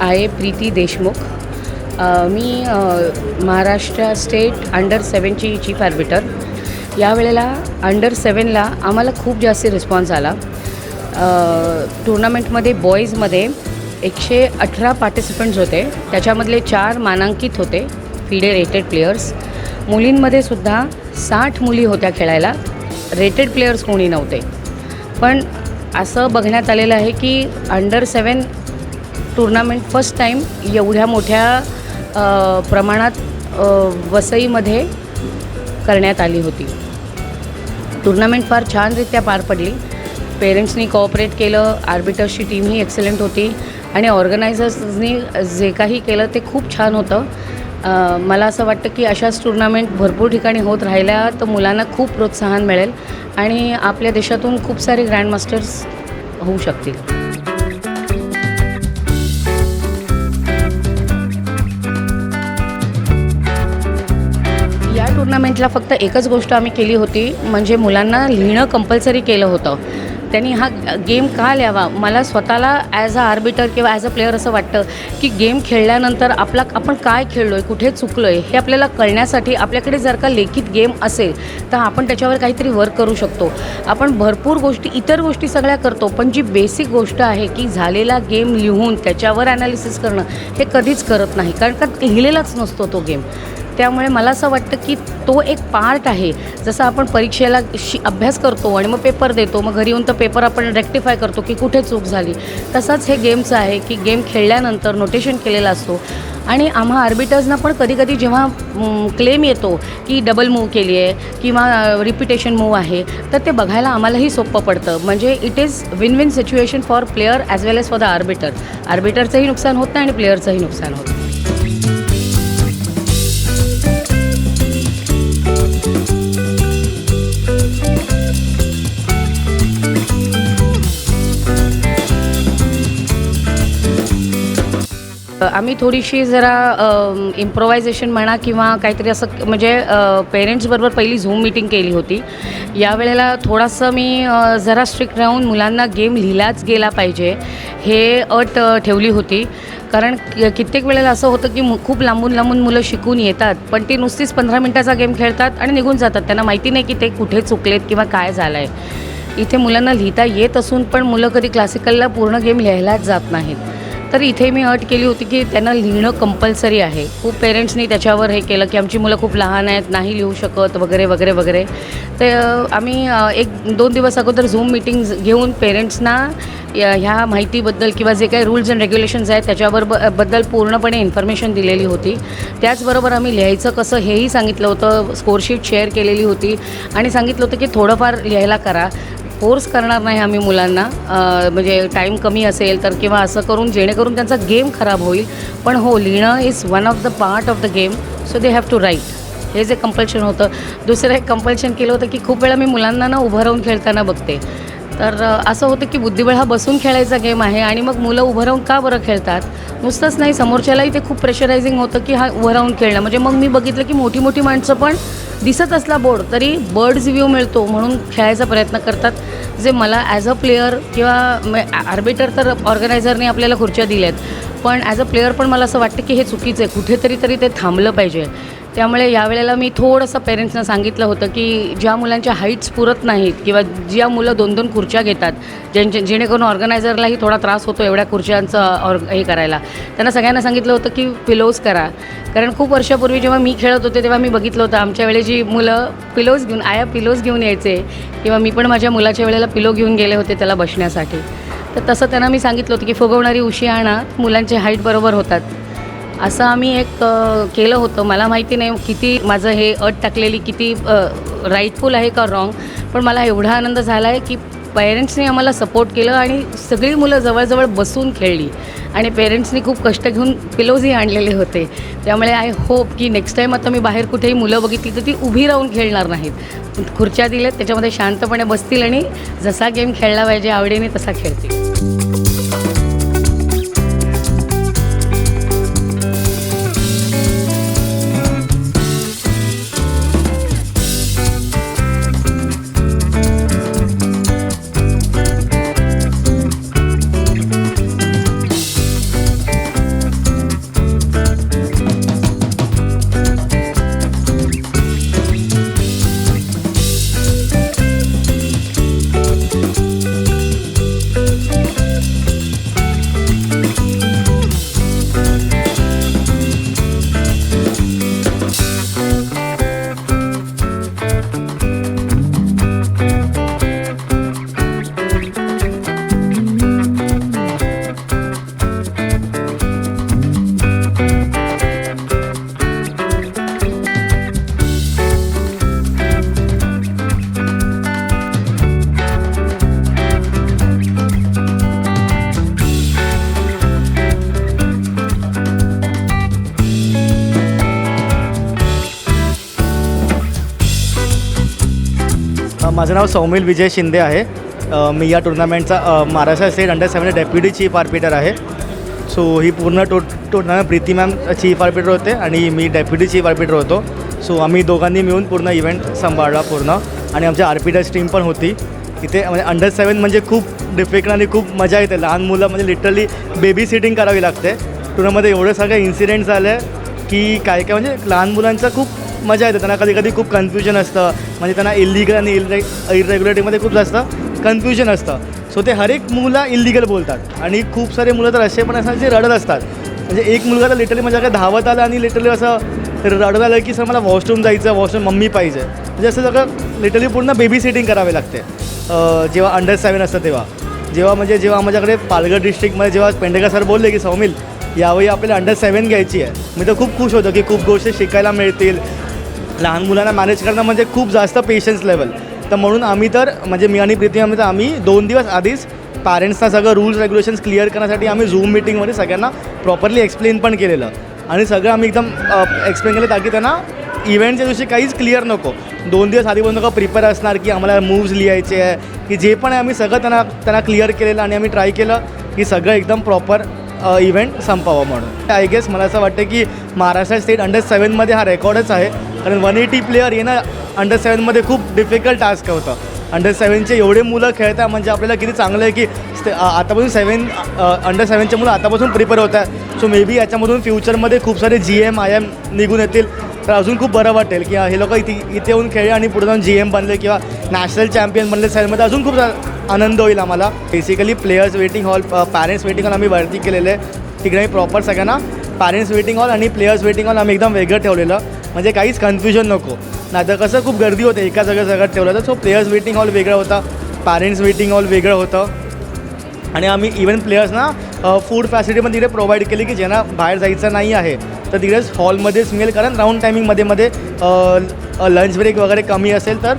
आहे प्रीती देशमुख. मी Maharashtra state under 7ची चीफ आर्बिटर. यावेळेला अंडर 7ला आम्हाला खूप जास्त रिस्पॉन्स आला. टुर्नामेंटमध्ये बॉईजमध्ये 118 पार्टिसिपंट्स होते, त्याच्यामधले 4 मानांकित होते फिडे रेटेड प्लेयर्स. मुलींमध्ये सुद्धा 60 मुली होत्या खेळायला, रेटेड प्लेयर्स कोणी नव्हते. पण असं बघण्यात आलेलं आहे की अंडर 7 टुर्नामेंट फर्स्ट टाईम एवढ्या मोठ्या प्रमाणात वसईमध्ये करण्यात आली होती. टुर्नामेंट फार छानरित्या पार पडली. पेरेंट्सनी कोऑपरेट केलं, आर्बिटर्सची टीमही एक्सलंट होती आणि ऑर्गनायझर्सनी जे काही केलं ते खूप छान होतं. मला असं वाटतं की अशाच टुर्नामेंट भरपूर ठिकाणी होत राहिल्या तर मुलांना खूप प्रोत्साहन मिळेल आणि आपल्या देशातून खूप सारे ग्रँडमास्टर्स होऊ शकतील. या टुर्नामेंटला फक्त एकच गोष्ट आम्ही केली होती, म्हणजे मुलांना लिहिणं कंपल्सरी केलं होतं. त्यांनी हा गेम का लिहावा. मला स्वतःला ॲज अ आर्बिटर किंवा ॲज अ प्लेयर असं वाटतं की गेम खेळल्यानंतर आपण काय खेळलो आहे, कुठे चुकलो आहे हे आपल्याला कळण्यासाठी आपल्याकडे जर का लेखित गेम असेल तर आपण त्याच्यावर काहीतरी वर्क करू शकतो. आपण भरपूर गोष्टी इतर गोष्टी सगळ्या करतो, पण जी बेसिक गोष्ट आहे की झालेला गेम लिहून त्याच्यावर ॲनालिसिस करणं हे कधीच करत नाही, कारण का लिहिलेलाच नसतो तो गेम. त्यामुळे मला असं वाटतं की तो एक पार्ट आहे. जसं आपण परीक्षेला अभ्यास करतो आणि मग पेपर देतो, मग घरी येऊन तर पेपर आपण रेक्टिफाय करतो की कुठे चूक झाली, तसंच हे गेमचं आहे की गेम खेळल्यानंतर नोटेशन केलेला असतो. आणि आम्हा आर्बिटर्सना पण कधीकधी जेव्हा क्लेम येतो की डबल मूव केली आहे किंवा रिपिटेशन मूव आहे तर ते बघायला आम्हालाही सोपं पडतं. म्हणजे it is win win situation for player as well as for the arbiter. आर्बिटरचंही नुकसान होत नाही आणि प्लेयरचंही नुकसान होतं. आम्ही थोडीशी जरा इम्प्रोवायझेशन म्हणा किंवा काहीतरी असं, म्हणजे पेरेंट्सबरोबर पहिली झूम मीटिंग केली होती. यावेळेला थोडंसं मी जरा स्ट्रिक्ट राहून मुलांना गेम लिहिलाच गेला पाहिजे हे अट ठेवली होती. कारण कित्येक वेळेला असं होतं की खूप लांबून लांबून मुलं शिकून येतात, पण ती नुसतीच 15 मिनटाचा गेम खेळतात आणि निघून जातात. त्यांना माहिती नाही की ते कुठे चुकलेत किंवा काय झालं आहे. इथे मुलांना लिहिता येत असून पण मुलं कधी क्लासिकलला पूर्ण गेम लिहायलाच जात नाहीत. तर इथे मी अट केली होती की त्यांना लिहिणं कंपल्सरी आहे. खूप पेरेंट्सनी त्याच्यावर हे केलं की आमची मुलं खूप लहान आहेत, नाही लिहू शकत वगैरे वगैरे वगैरे. तर आम्ही 1-2 दिवस अगोदर झूम मीटिंग्स घेऊन पेरेंट्सना ह्या माहितीबद्दल किंवा जे काही रूल्स अँड रेग्युलेशन्स आहेत त्याच्याबद्दल पूर्णपणे इन्फॉर्मेशन दिलेली होती. त्याचबरोबर आम्ही लिहायचं कसं हेही सांगितलं होतं. स्कोरशीट शेअर केलेली होती आणि सांगितलं होतं की थोडंफार लिहायला करा. फोर्स करणार नाही आम्ही मुलांना, म्हणजे टाईम कमी असेल तर किंवा असं करून जेणेकरून त्यांचा गेम खराब होईल. पण हो, लिहिणं is one of the part of the game, so they have to write. हे जे कंपल्शन होतं. दुसरं एक कंपल्शन केलं होतं की खूप वेळा मी मुलांना ना उभं राहून खेळताना बघते, तर असं होतं की बुद्धिबळ हा बसून खेळायचा गेम आहे आणि मग मुलं उभं राहून का बरं खेळतात. नुसतंच नाही, समोरच्यालाही ते खूप प्रेशरायझिंग होतं की हा उभं राहून खेळणं. म्हणजे मग मी बघितलं की मोठी मोठी माणसं पण दिसत असला बोर्ड तरी बर्ड्स व्ह्यू मिळतो म्हणून खेळायचा प्रयत्न करतात, जे मला ॲज अ प्लेयर किंवा आर्बिटर तर ऑर्गनायझरने आपल्याला खुर्च्या दिल्यात, पण ॲज अ प्लेयर पण मला असं वाटतं की हे चुकीचं आहे, कुठेतरी ते थांबलं पाहिजे. त्यामुळे यावेळेला मी थोडंसं पेरेंट्सना सांगितलं होतं की ज्या मुलांच्या हाईट्स पुरत नाहीत किंवा ज्या मुलं 2-2 खुर्च्या घेतात, जेणेकरून ऑर्गनायझरलाही थोडा त्रास होतो एवढ्या खुर्च्यांचं हे करायला, त्यांना सगळ्यांना सांगितलं होतं की पिलोज करा. कारण खूप वर्षापूर्वी जेव्हा मी खेळत होते तेव्हा मी बघितलं होतं आमच्या वेळेची मुलं पिलोज घेऊन पिलोज घेऊन यायचे किंवा मी पण माझ्या मुलाच्या वेळेला पिलो घेऊन गेले होते त्याला बसण्यासाठी. तर तसं त्यांना मी सांगितलं होतं की फुगवणारी उशी आणा, मुलांचे हाईट बरोबर होतात. असं आम्ही एक केलं होतं. मला माहिती नाही किती माझं हे अट टाकलेली किती राईटफुल आहे का रॉंग, पण मला एवढा आनंद झाला आहे की पेरेंट्सनी आम्हाला सपोर्ट केलं आणि सगळी मुलं जवळजवळ बसून खेळली आणि पेरेंट्सनी खूप कष्ट घेऊन पिलोजही आणलेले होते. त्यामुळे आय होप की नेक्स्ट टाईम आता मी बाहेर कुठेही मुलं बघितली तर ती उभी राहून खेळणार नाहीत. खुर्च्या दिल्यात त्याच्यामध्ये शांतपणे बसतील आणि जसा गेम खेळला पाहिजे आवडीने तसा खेळतील. माझं नाव सौमिल विजय शिंदे आहे. मी या टुर्नामेंटचा महाराष्ट्र स्टेट अंडर-17 डेप्युटी चीफ आर्बिटर आहे. सो ही पूर्ण tournament Preeti ma'am chief arbiter होते आणि मी डेप्युटी चीफ आर्बिटर होतो. सो आम्ही दोघांनी मिळून पूर्ण इव्हेंट सांभाळला पूर्ण. आणि आमच्या आर्बिटर्स टीम पण होती इथे. म्हणजे अंडर-7 म्हणजे खूप डिफिकल्ट आणि खूप मजा येते. लहान मुलं म्हणजे लिटरली बेबी सिटिंग करावी लागते. टुर्नामध्ये एवढे सगळे इन्सिडेंट झाले की काय काय म्हणजे लहान मुलांचं खूप मजा येते. त्यांना कधी कधी खूप कन्फ्युजन असतं. म्हणजे त्यांना इल्लीगल आणि इरेग्युलरिटीमध्ये खूप जास्त कन्फ्युजन असतं. सो ते हर एक मुलं इल्लीगल बोलतात आणि खूप सारे मुलं तर असे पण असतात जे रडत असतात. म्हणजे एक मुलगा तर लिटरली माझ्याकडे धावत आला आणि लिटरली असं रडत आलं की सर मला वॉशरूम जायचं, वॉशरूम मम्मी पाहिजे. म्हणजे असं सगळं लिटरली पूर्ण बेबी सिटिंग करावे लागते जेव्हा अंडर-7 असतं तेव्हा. जेव्हा माझ्याकडे पालघर डिस्ट्रिक्टमध्ये जेव्हा पेंडेकर सर बोलले की सौमिल यावेळी आपल्याला अंडर-7 घ्यायची आहे, मी तर खूप खुश होतो की खूप गोष्टी शिकायला मिळतील. लहान मुलांना मॅनेज करणं म्हणजे खूप जास्त पेशन्स लेवल. तर म्हणून आम्ही तर म्हणजे मी आणि प्रीती आम्ही 2 दिवस आधीच पॅरेंट्सना सगळं रूल्स रेग्युलेशन्स क्लिअर करण्यासाठी आम्ही झूम मीटिंगमध्ये सगळ्यांना प्रॉपरली एक्सप्लेन पण केलेलं. आणि सगळं आम्ही एकदम एक्सप्लेन केलं ताकी त्यांना इव्हेंटच्या दिवशी काहीच क्लिअर नको. 2 दिवस आधीपासून नका प्रिपेअर असणार की आम्हाला मूव्ज लिहायचे आहे की जे पण आहे आम्ही सगळं त्यांना क्लिअर केलेलं. आणि आम्ही ट्राय केलं की सगळं एकदम प्रॉपर इव्हेंट संपावं म्हणून. आय गेस मला असं वाटतं की महाराष्ट्र स्टेट अंडर-7मध्ये हा रेकॉर्डच आहे. कारण 180 प्लेयर येणं अंडर-7मध्ये खूप डिफिकल्ट टास्क होतं. अंडर-7चे एवढे मुलं खेळतात म्हणजे आपल्याला किती चांगलं आहे की आतापासून अंडर-7चे मुलं आतापासून प्रिपेअर होत आहे. सो मे बी याच्यामधून फ्युचरमध्ये खूप सारे GM IM निघून येतील तर अजून खूप बरं वाटेल की हे लोक इथे येऊन खेळले आणि पुढे जाऊन GM बनले किंवा नॅशनल चॅम्पियन बनले. साईडमध्ये अजून खूप आनंद होईल आम्हाला. Basically players waiting hall, parents waiting hall आम्ही वरती केलेलं आहे. तिकडे आम्ही प्रॉपर सगळ्यांना पॅरेंट्स वेटिंग हॉल आणि प्लेयर्स वेटिंग हॉल आम्ही एकदम वेगळं ठेवलेलं. म्हणजे काहीच कन्फ्युजन नको. नाहीतर कसं खूप गर्दी होते एका सगळं ठेवलं होतं. सो प्लेयर्स वेटिंग हॉल वेगळं होतं, पॅरेंट्स वेटिंग हॉल वेगळं होतं. आणि आम्ही इव्हन प्लेयर्सना फूड फॅसिलिटी पण तिकडे प्रोव्हाइड केली की ज्यांना बाहेर जायचं नाही आहे तर तिकडेच हॉलमध्येच मिळेल. कारण राऊंड टायमिंगमध्ये लंच ब्रेक वगैरे कमी असेल तर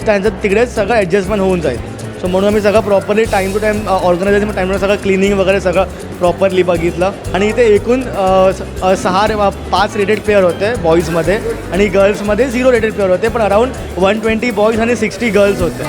त्यांचं तिकडेच सगळं ॲडजस्टमेंट होऊन जाईल. सो म्हणून आम्ही सगळं properly time to time organisation time to सगळं क्लिनिंग वगैरे सगळं प्रॉपरली बघितलं. आणि इथे एकूण 5 रेटेड प्लेयर होते बॉईजमध्ये आणि गर्ल्समध्ये 0 रेटेड प्लेयर होते. पण अराऊंड 120 बॉईज आणि 60 गर्ल्स होते.